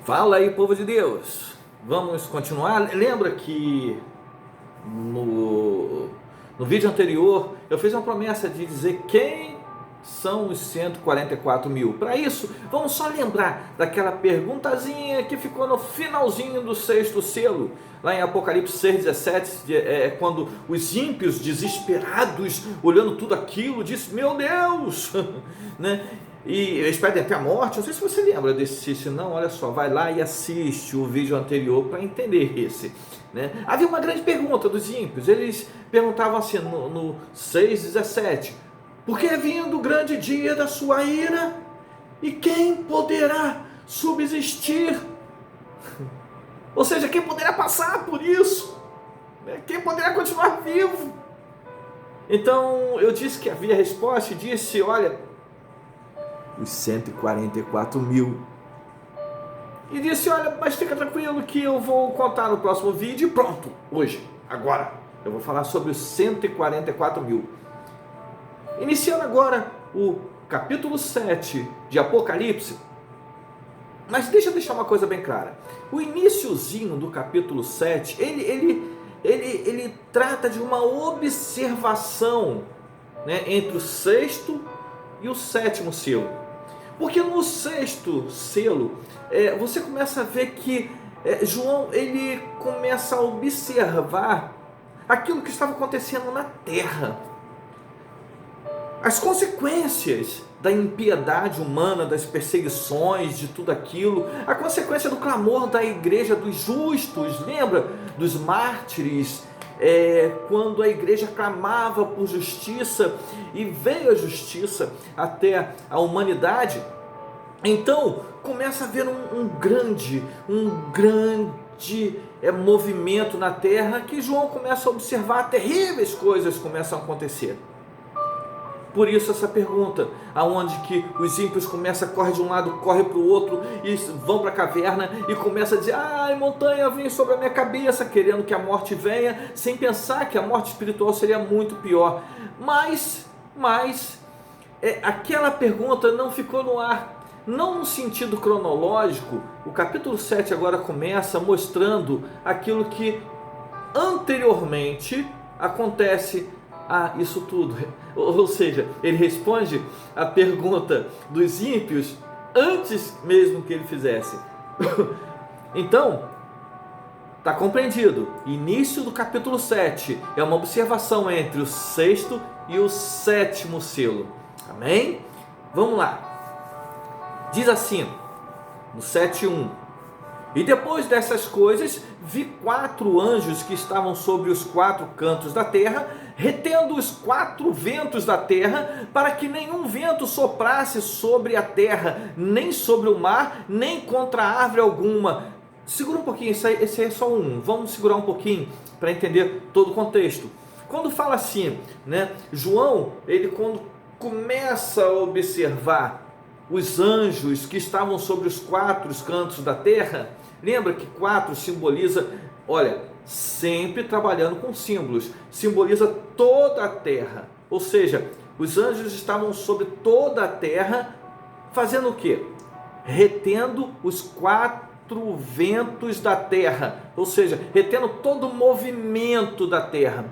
Fala aí, povo de Deus. Vamos continuar. Lembra que no vídeo anterior eu fiz uma promessa de dizer quem são os 144 mil. Para isso, vamos só lembrar daquela perguntazinha que ficou no finalzinho do sexto selo, lá em Apocalipse 6,17, quando os ímpios desesperados, olhando tudo aquilo, disse: meu Deus, né? E eles pedem até a morte. Não sei se você lembra desse, se não, olha só, vai lá e assiste o vídeo anterior para entender esse, né? Havia uma grande pergunta dos ímpios. Eles perguntavam assim no 6,17: porque é vindo o grande dia da sua ira, e quem poderá subsistir? Ou seja, quem poderá passar por isso? Quem poderá continuar vivo? Então eu disse que havia resposta e disse: olha, os 144 mil. E disse: olha, mas fica tranquilo que eu vou contar no próximo vídeo. E pronto, hoje, agora, eu vou falar sobre os 144 mil. Iniciando agora o capítulo 7 de Apocalipse. Mas deixa eu deixar uma coisa bem clara. O iniciozinho do capítulo 7, ele trata de uma observação, né, entre o sexto e o sétimo selo. Porque no sexto selo, você começa a ver que João ele começa a observar aquilo que estava acontecendo na terra. As consequências da impiedade humana, das perseguições, de tudo aquilo, a consequência do clamor da igreja dos justos, lembra? Dos mártires, quando a igreja clamava por justiça e veio a justiça até a humanidade. Então começa a haver um grande movimento na terra, que João começa a observar terríveis coisas começam a acontecer. Por isso essa pergunta, aonde que os ímpios começam a correr de um lado, corre para o outro e vão para a caverna e começam a dizer: ai, montanha, vem sobre a minha cabeça, querendo que a morte venha, sem pensar que a morte espiritual seria muito pior. Mas aquela pergunta não ficou no ar, não no sentido cronológico. O capítulo 7 agora começa mostrando aquilo que anteriormente acontece a isso tudo. Ou seja, ele responde a pergunta dos ímpios antes mesmo que ele fizesse. Então, está compreendido. Início do capítulo 7 é uma observação entre o sexto e o sétimo selo. Amém? Vamos lá. Diz assim, no 7:1: e depois dessas coisas, vi 4 anjos que estavam sobre os 4 cantos da terra, retendo os 4 ventos da terra, para que nenhum vento soprasse sobre a terra, nem sobre o mar, nem contra árvore alguma. Segura um pouquinho, esse aí é só um. Vamos segurar um pouquinho para entender todo o contexto. Quando fala assim, né, João, ele quando começa a observar os anjos que estavam sobre os 4 cantos da terra, lembra que 4 simboliza, olha, sempre trabalhando com símbolos, simboliza toda a terra. Ou seja, os anjos estavam sobre toda a terra, fazendo o quê? Retendo os 4 ventos da terra, ou seja, retendo todo o movimento da terra,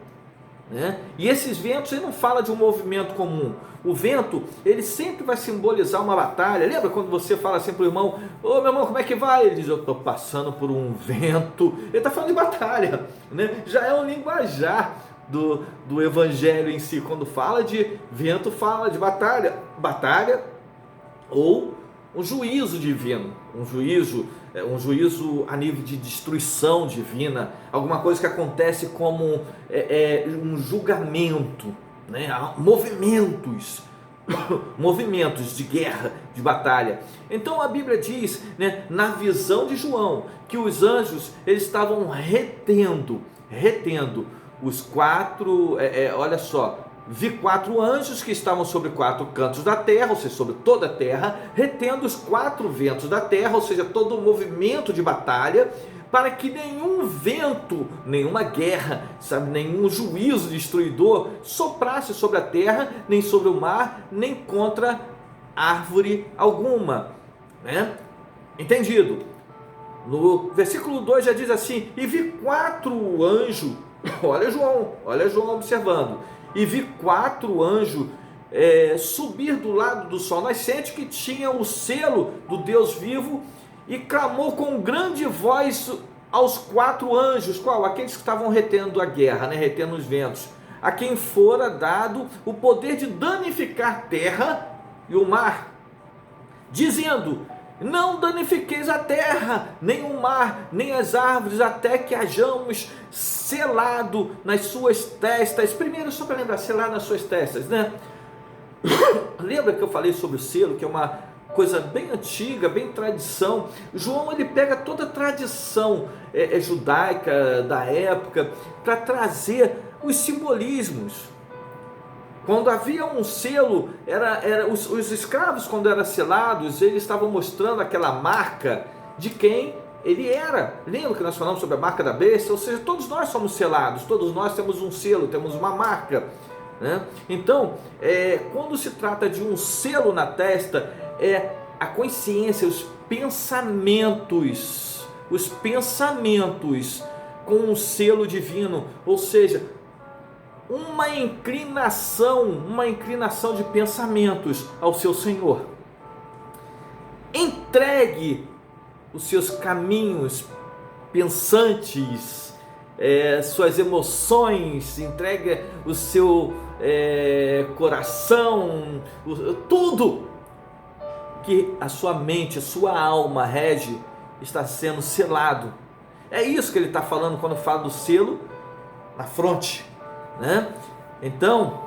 né? E esses ventos, ele não fala de um movimento comum. O vento, ele sempre vai simbolizar uma batalha. Lembra quando você fala assim para o irmão: ô meu irmão, como é que vai? Ele diz: eu estou passando por um vento. Ele está falando de batalha, né? Já é um linguajar do evangelho em si. Quando fala de vento, fala de batalha ou um juízo divino, um juízo a nível de destruição divina, alguma coisa que acontece como um julgamento, né? Movimentos de guerra, de batalha. Então a Bíblia diz, né, na visão de João, que os anjos eles estavam retendo os 4, olha só, vi 4 anjos que estavam sobre 4 cantos da terra, ou seja, sobre toda a terra, retendo os 4 ventos da terra, ou seja, todo o movimento de batalha, para que nenhum vento, nenhuma guerra, nenhum juízo destruidor soprasse sobre a terra, nem sobre o mar, nem contra árvore alguma, né? Entendido? No versículo 2 já diz assim: e vi 4 anjos, olha João observando, e vi 4 anjos subir do lado do sol nascente, que tinha o selo do Deus vivo, e clamou com grande voz aos 4 anjos, qual? Aqueles que estavam retendo a guerra, retendo os ventos, a quem fora dado o poder de danificar terra e o mar, dizendo: não danifiqueis a terra, nem o mar, nem as árvores, até que hajamos selado nas suas testas. Primeiro, só para lembrar, selado nas suas testas, Lembra que eu falei sobre o selo, que é uma coisa bem antiga, bem tradição? João, ele pega toda a tradição judaica da época para trazer os simbolismos. Quando havia um selo, os escravos, quando eram selados, eles estavam mostrando aquela marca de quem ele era. Lembra que nós falamos sobre a marca da besta? Ou seja, todos nós somos selados, todos nós temos um selo, temos uma marca, Então, quando se trata de um selo na testa, é a consciência, os pensamentos com um selo divino, ou seja, uma inclinação de pensamentos ao seu Senhor. Entregue os seus caminhos pensantes, suas emoções, entregue o seu coração, tudo que a sua mente, a sua alma rege, está sendo selado. É isso que ele está falando quando fala do selo na fronte, Então,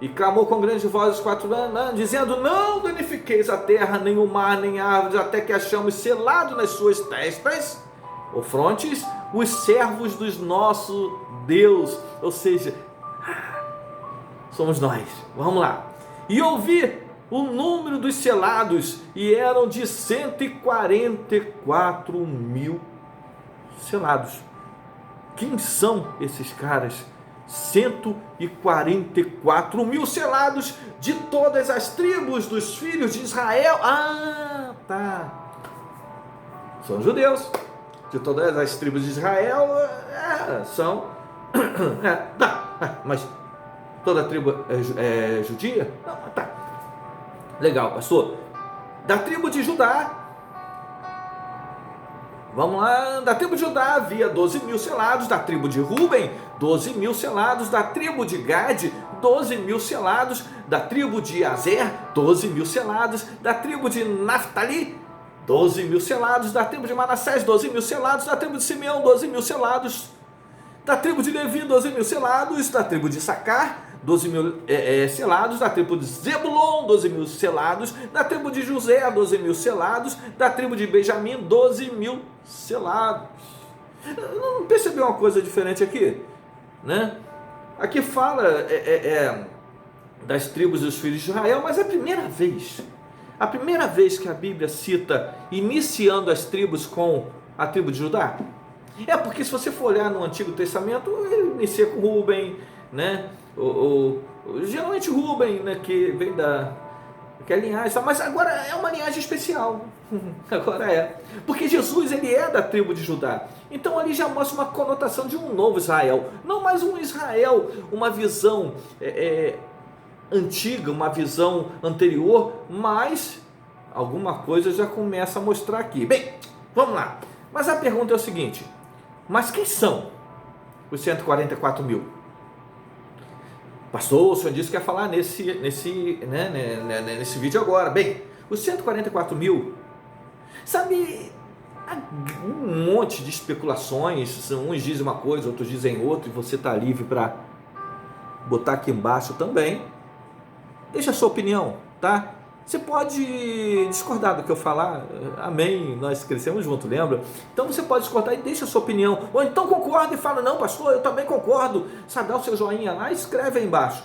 e clamou com grande voz os 4 anjos, dizendo: não danifiqueis a terra, nem o mar, nem árvores, até que achamos selado nas suas testas, ou frontes, os servos dos nosso Deus. Ou seja, somos nós. Vamos lá. E ouvi o número dos selados, e eram de 144 mil selados. Quem são esses caras? 144 mil selados, de todas as tribos dos filhos de Israel. São judeus, de todas as tribos de Israel, são. Mas toda a tribo é judia? Não, tá. Legal, pastor. Da tribo de Judá, vamos lá, da tribo de Judá havia 12 mil selados, da tribo de Ruben, 12 mil selados, da tribo de Gade, 12 mil selados, da tribo de Azer, 12 mil selados, da tribo de Naftali, 12 mil selados, da tribo de Manassés, 12 mil selados, da tribo de Simeão, 12 mil selados, da tribo de Levi, 12 mil selados, da tribo de Issacar, 12 mil selados, da tribo de Zebulon, 12 mil selados, da tribo de José, 12 mil selados, da tribo de Benjamim, 12 mil selados. Não percebeu uma coisa diferente aqui? Aqui fala das tribos dos filhos de Israel, mas é a primeira vez que a Bíblia cita iniciando as tribos com a tribo de Judá. Porque se você for olhar no Antigo Testamento, ele inicia com Ruben, geralmente Ruben, que vem que é linhagem, mas agora é uma linhagem especial. Agora porque Jesus, ele é da tribo de Judá. Então ali já mostra uma conotação de um novo Israel, não mais um Israel, uma visão antiga, uma visão anterior, mas alguma coisa já começa a mostrar aqui. Bem, vamos lá. Mas a pergunta é o seguinte: mas quem são os 144 mil? Pastor, o senhor disse que ia falar nesse vídeo agora. Bem, os 144 mil, sabe, há um monte de especulações, uns dizem uma coisa, outros dizem outra, e você está livre para botar aqui embaixo também. Deixa a sua opinião, tá? Você pode discordar do que eu falar, amém, nós crescemos juntos, lembra? Então você pode discordar e deixa a sua opinião, ou então concorda e fala: não, pastor, eu também concordo, sabe, dá o seu joinha lá e escreve aí embaixo,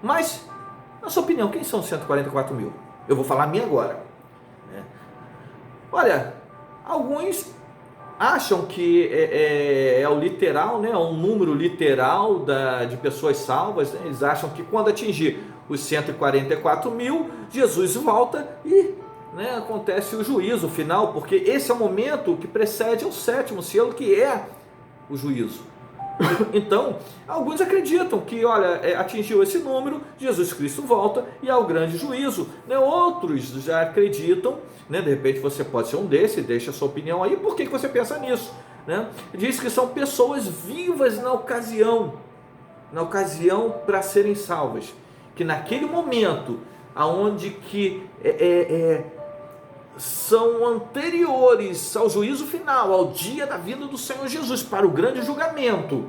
Mas, na sua opinião, quem são os 144 mil? Eu vou falar a minha agora, Olha, alguns acham que é o literal, um número literal de pessoas salvas, Eles acham que quando atingir os 144 mil, Jesus volta e né, acontece o juízo final, porque esse é o momento que precede o sétimo selo, que é o juízo. Então, alguns acreditam que, olha, atingiu esse número, Jesus Cristo volta e há o grande juízo, né? Outros já acreditam, né? De repente você pode ser um desses, deixa a sua opinião aí, por que você pensa nisso? Né? Diz que são pessoas vivas na ocasião para serem salvas, que naquele momento, aonde que são anteriores ao juízo final, ao dia da vinda do Senhor Jesus, para o grande julgamento,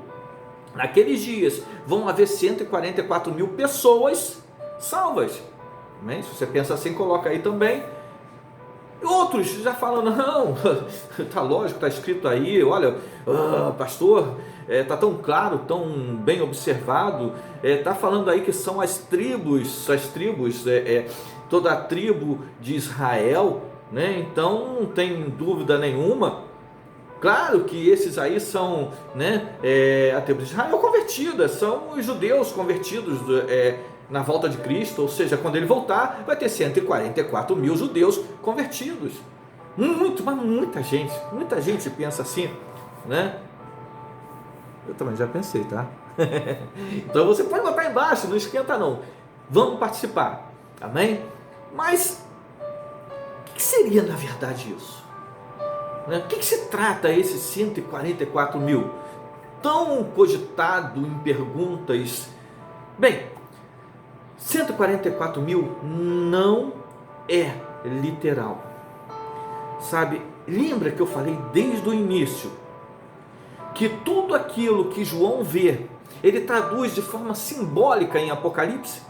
naqueles dias vão haver 144 mil pessoas salvas. Amém? Se você pensa assim, coloca aí também. Outros já falam, não, tá lógico, tá escrito aí, olha, pastor, tá tão claro, tão bem observado, tá falando aí que são as tribos, toda a tribo de Israel, né? Então não tem dúvida nenhuma. Claro que esses aí são, né, a tribo de Israel convertida, são os judeus convertidos na volta de Cristo, ou seja, quando ele voltar, vai ter 144 mil judeus convertidos. Mas muita gente pensa assim, né? Eu também já pensei, tá? Então você pode botar aí embaixo, não esquenta não. Vamos participar, amém? Mas o que seria na verdade isso? O que se trata esses 144 mil? Tão cogitado em perguntas. Bem, 144 mil não é literal. Sabe, lembra que eu falei desde o início que tudo aquilo que João vê, ele traduz de forma simbólica em Apocalipse?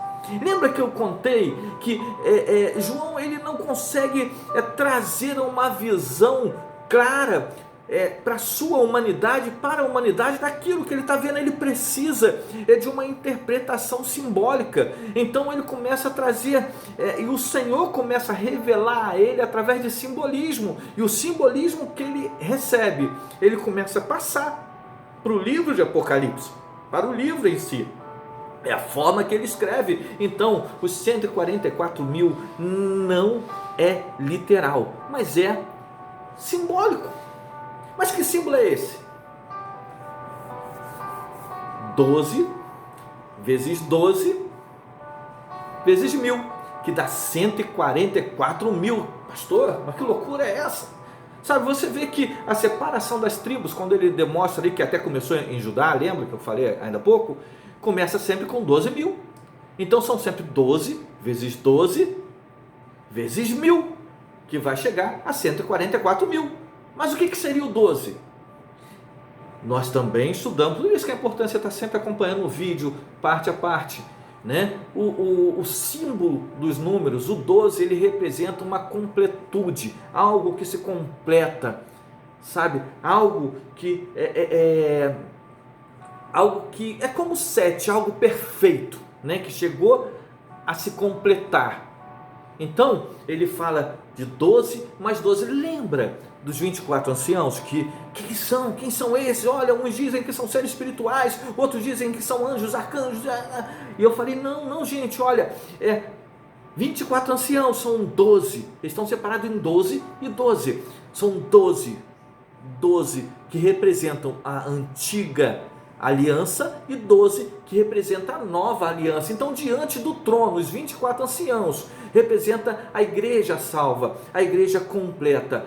Lembra que eu contei que João ele não consegue trazer uma visão clara para a sua humanidade, para a humanidade, daquilo que ele está vendo. Ele precisa de uma interpretação simbólica. Então ele começa a trazer, e o Senhor começa a revelar a ele através de simbolismo, e o simbolismo que ele recebe, ele começa a passar para o livro de Apocalipse, para o livro em si. É a forma que ele escreve. Então os 144 mil não é literal, mas é simbólico. Mas que símbolo é esse? 12 vezes 12 vezes 1000, que dá 144 mil. Pastor, mas que loucura é essa? Sabe, você vê que a separação das tribos, quando ele demonstra ali, que até começou em Judá, lembra que eu falei ainda há pouco? Começa sempre com 12 mil. Então são sempre 12 vezes 12 vezes 1000, que vai chegar a 144 mil. Mas o que seria o 12? Nós também estudamos, por isso que é importante você estar sempre acompanhando o vídeo, parte a parte, né? O símbolo dos números, o 12, ele representa uma completude, algo que se completa, sabe? Algo que algo que é como 7, algo perfeito, né? Que chegou a se completar. Então, ele fala de 12 mais 12. Lembra dos 24 anciãos? Quem são esses? Olha, uns dizem que são seres espirituais, outros dizem que são anjos, arcanjos. E eu falei, não, gente, olha, 24 anciãos são 12. Eles estão separados em 12 e 12. São 12 que representam a antiga aliança e 12 que representa a nova aliança. Então, diante do trono, os 24 anciãos representa a igreja salva, a igreja completa,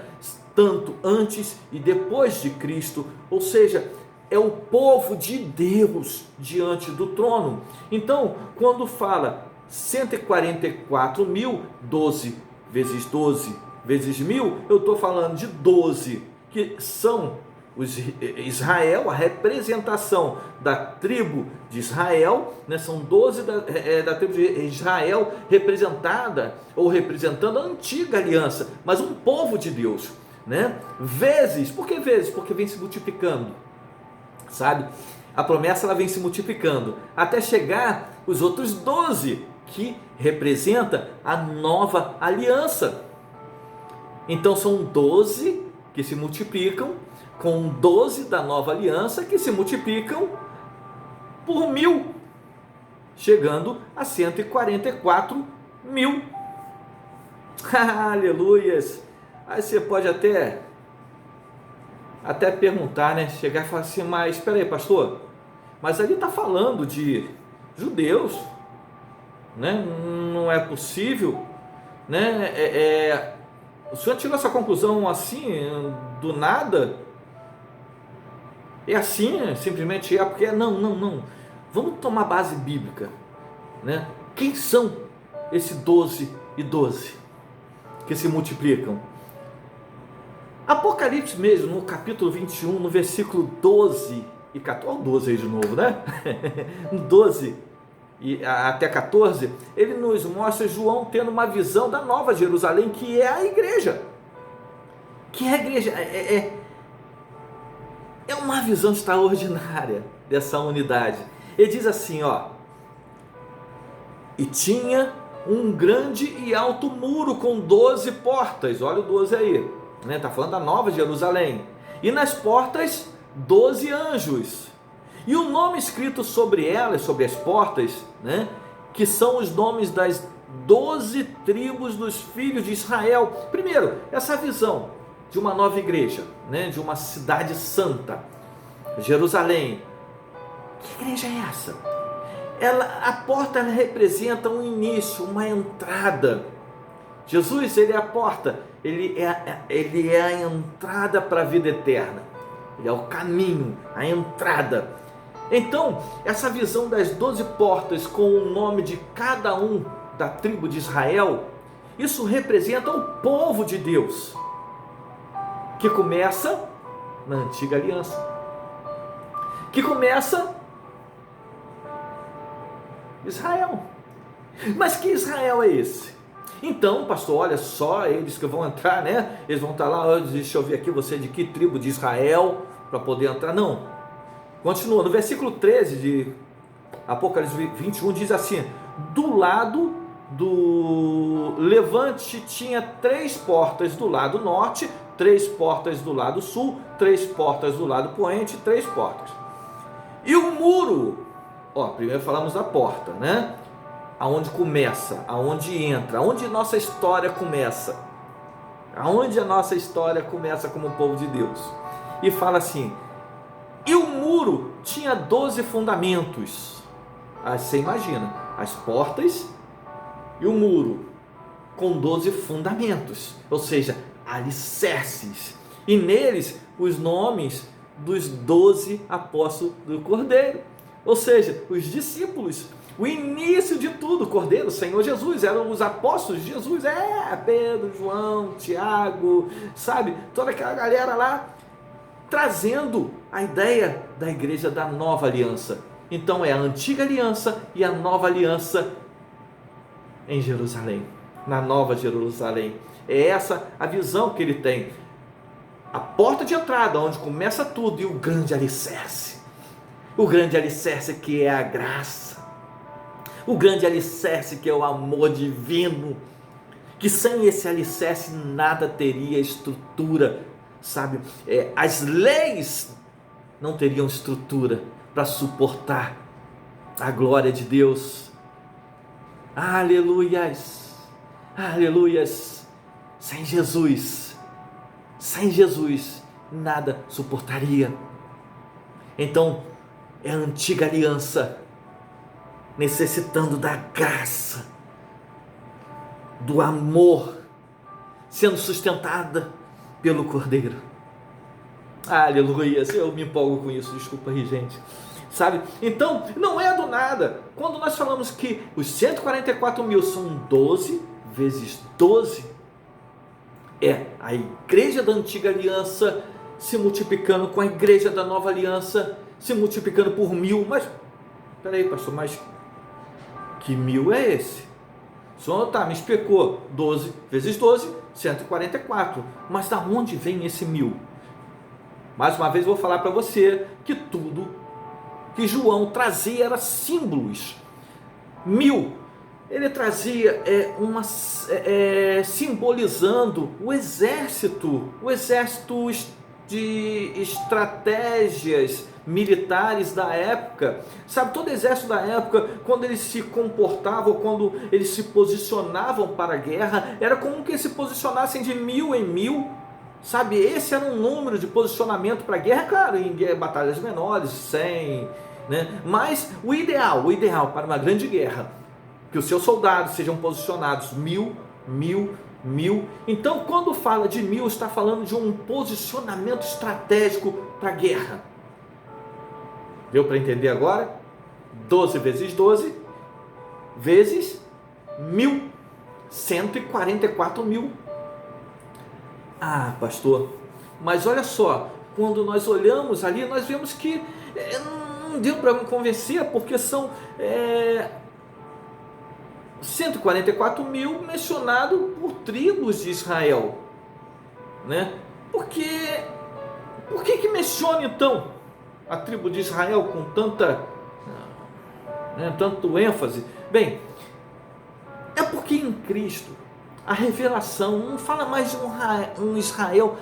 tanto antes e depois de Cristo, ou seja, é o povo de Deus diante do trono. Então, quando fala 144 mil, 12 vezes 12 vezes 1000, eu estou falando de 12 que são Israel, a representação da tribo de Israel, né? São 12 da tribo de Israel representada ou representando a antiga aliança, mas um povo de Deus, né? Vezes, por que vezes? Porque vem se multiplicando, sabe? A promessa ela vem se multiplicando até chegar os outros 12 que representa a nova aliança. Então são 12 que se multiplicam com 12 da nova aliança que se multiplicam por 1000, chegando a 144 mil. Aleluias. Aí você pode até perguntar, né? Chegar e falar assim, mas espera aí, pastor, mas ali está falando de judeus, né? Não é possível, né? O senhor tirou essa conclusão assim, do nada? É assim, simplesmente é porque não. Vamos tomar base bíblica, né? Quem são esses 12 e 12 que se multiplicam? Apocalipse mesmo, no capítulo 21, no versículo 12 e 14, olha o 12 aí de novo, né? No 12 e até 14, ele nos mostra João tendo uma visão da Nova Jerusalém, que é a igreja. Que é a igreja, é uma visão extraordinária dessa unidade. Ele diz assim, ó: e tinha um grande e alto muro com 12 portas, olha o 12 aí, né? Está falando da Nova Jerusalém, e nas portas 12 anjos, e o nome escrito sobre elas, sobre as portas, né? Que são os nomes das 12 tribos dos filhos de Israel. Primeiro, essa visão de uma nova igreja, né? De uma cidade santa, Jerusalém. Que igreja é essa? A porta ela representa um início, uma entrada. Jesus, ele é a porta, ele é a entrada para a vida eterna, ele é o caminho, a entrada. Então, essa visão das 12 portas com o nome de cada um da tribo de Israel, isso representa o povo de Deus, que começa na antiga aliança, que começa Israel. Mas que Israel é esse? Então, pastor, olha só, eles que vão entrar, né? Eles vão estar lá, deixa eu ver aqui, você de que tribo de Israel, para poder entrar? Não. Continua, no versículo 13 de Apocalipse 21 diz assim: do lado do levante tinha 3 portas do lado norte, 3 portas do lado sul, 3 portas do lado poente, 3 portas. E o muro, ó, primeiro falamos da porta, né? Aonde começa, aonde entra, aonde nossa história começa, aonde a nossa história começa como povo de Deus. E fala assim: e o muro tinha 12 fundamentos. Aí você imagina, as portas e o muro com 12 fundamentos, ou seja, alicerces. E neles os nomes dos 12 apóstolos do Cordeiro, ou seja, os discípulos. O início de tudo, o Cordeiro, o Senhor Jesus, eram os apóstolos de Jesus, Pedro, João, Tiago, sabe, toda aquela galera lá, trazendo a ideia da igreja da nova aliança. Então é a antiga aliança e a nova aliança em Jerusalém, na nova Jerusalém. É essa a visão que ele tem, a porta de entrada, onde começa tudo, e o grande alicerce que é a graça, o grande alicerce que é o amor divino, que sem esse alicerce nada teria estrutura, sabe? As leis não teriam estrutura para suportar a glória de Deus. Aleluias, aleluias. Sem Jesus nada suportaria. Então é a antiga aliança necessitando da graça, do amor, sendo sustentada pelo Cordeiro. Aleluia, eu me empolgo com isso, desculpa aí, gente. Sabe? Então, não é do nada. Quando nós falamos que os 144 mil são 12 vezes 12, é a igreja da antiga aliança se multiplicando com a igreja da nova aliança, se multiplicando por 1000. Mas, peraí, pastor, mas que 1000 é esse? O senhor me explicou, 12 vezes 12, 144. Mas da onde vem esse 1000? Mais uma vez vou falar para você que tudo que João trazia era símbolos. 1000, ele trazia simbolizando o exército de estratégias militares da época, sabe, todo exército da época, quando eles se comportavam, quando eles se posicionavam para a guerra, era comum que eles se posicionassem de 1000 em 1000, sabe, esse era um número de posicionamento para a guerra, claro, em batalhas menores, 100, né? Mas o ideal para uma grande guerra, que os seus soldados sejam posicionados 1000, 1000, 1000. Então, quando fala de 1000, está falando de um posicionamento estratégico para a guerra. Deu para entender agora? 12 vezes 12 vezes 1000, 144 mil. Ah, pastor, mas olha só, quando nós olhamos ali, nós vemos que não deu para me convencer, porque são 144 mil mencionado por tribos de Israel, né? Por que menciona então a tribo de Israel com tanto ênfase? Bem, é porque em Cristo a revelação não fala mais de um Israel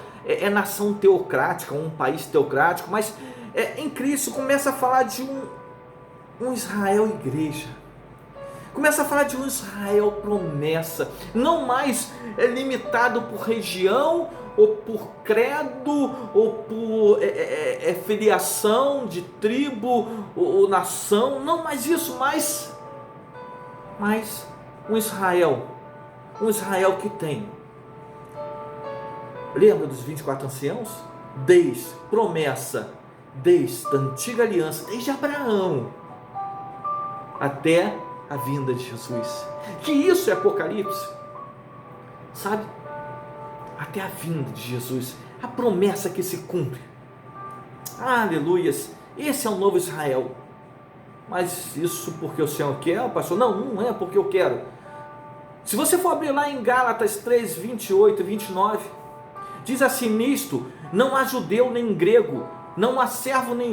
nação teocrática, um país teocrático, mas em Cristo começa a falar de um Israel igreja. Começa a falar de um Israel promessa, não mais limitado por região, ou por credo, ou por filiação de tribo, ou nação, não mais isso, mas um Israel que tem, lembra dos 24 anciãos? Promessa, desde a antiga aliança, desde Abraão, até a vinda de Jesus, que isso é Apocalipse, sabe, até a vinda de Jesus, a promessa que se cumpre, aleluias, esse é o novo Israel. Mas isso porque o Senhor quer, pastor? Não é porque eu quero. Se você for abrir lá em Gálatas 3, 28 e 29, diz assim: nisto não há judeu nem grego, não há servo nem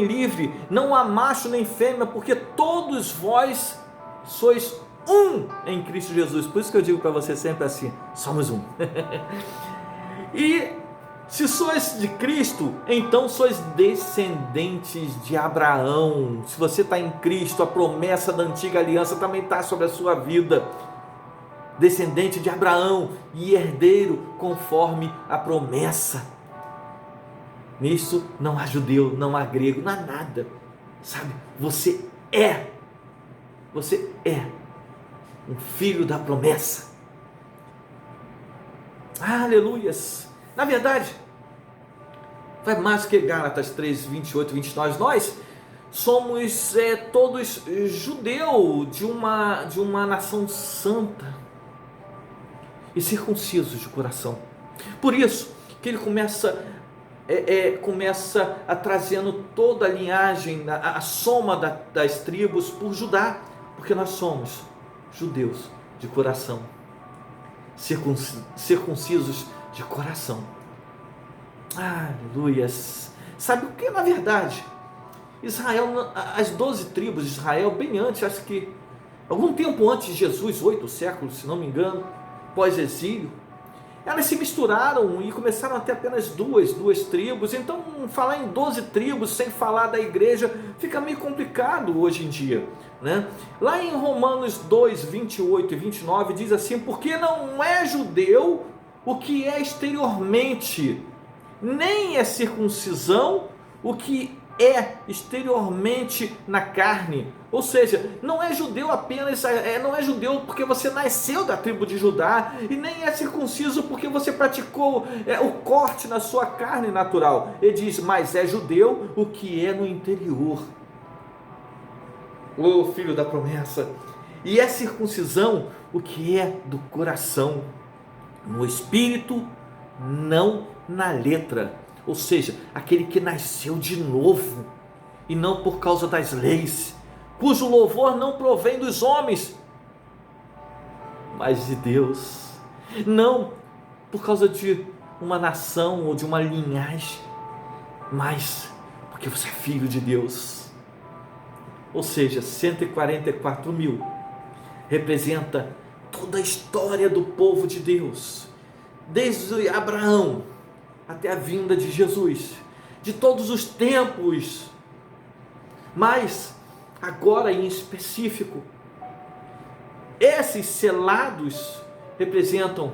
livre, não há macho nem fêmea, porque todos vós sois um em Cristo Jesus. Por isso que eu digo para você sempre assim: somos um. E se sois de Cristo, então sois descendentes de Abraão. Se você está em Cristo, a promessa da antiga aliança também está sobre a sua vida. Descendente de Abraão e herdeiro conforme a promessa. Nisso não há judeu, não há grego, não há nada, sabe? Você é um filho da promessa. Aleluias. Na verdade, vai mais que Gálatas 3, 28 e 29. Nós somos todos judeus de uma nação santa e circuncisos de coração. Por isso que ele começa a trazendo toda a linhagem, a soma das tribos por Judá, porque nós somos judeus de coração, circuncisos de coração. Aleluias. Sabe o que, na verdade, Israel, as 12 tribos de Israel, bem antes, acho que algum tempo antes de Jesus, 8 séculos, se não me engano, pós-exílio, elas se misturaram e começaram a ter apenas duas tribos. Então falar em 12 tribos sem falar da igreja fica meio complicado hoje em dia, né? Lá em Romanos 2, 28 e 29 diz assim: porque não é judeu o que é exteriormente, nem é circuncisão o que é exteriormente na carne. Ou seja, não é judeu apenas, não é judeu porque você nasceu da tribo de Judá, e nem é circunciso porque você praticou o corte na sua carne natural. Ele diz: mas é judeu o que é no interior, o filho da promessa, e é circuncisão o que é do coração, no espírito, não na letra. Ou seja, aquele que nasceu de novo, e não por causa das leis, cujo louvor não provém dos homens, mas de Deus. Não por causa de uma nação ou de uma linhagem, mas porque você é filho de Deus. Ou seja, 144 mil representa toda a história do povo de Deus, desde Abraão, até a vinda de Jesus, de todos os tempos, mas agora em específico, esses selados representam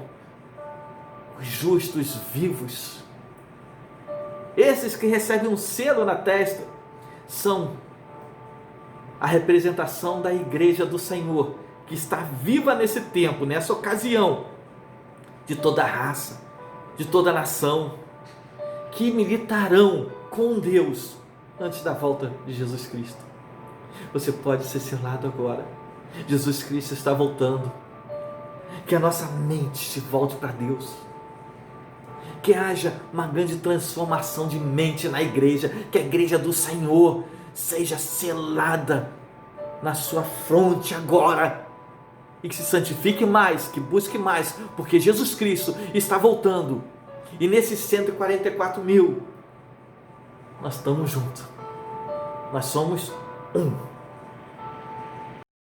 os justos vivos. Esses que recebem um selo na testa são a representação da igreja do Senhor, que está viva nesse tempo, nessa ocasião, de toda raça, de toda nação, que militarão com Deus antes da volta de Jesus Cristo. Você pode ser selado agora. Jesus Cristo está voltando. Que a nossa mente se volte para Deus. Que haja uma grande transformação de mente na igreja. Que a igreja do Senhor seja selada na sua fronte agora. E que se santifique mais, que busque mais, porque Jesus Cristo está voltando. E nesses 144 mil, nós estamos juntos. Nós somos um.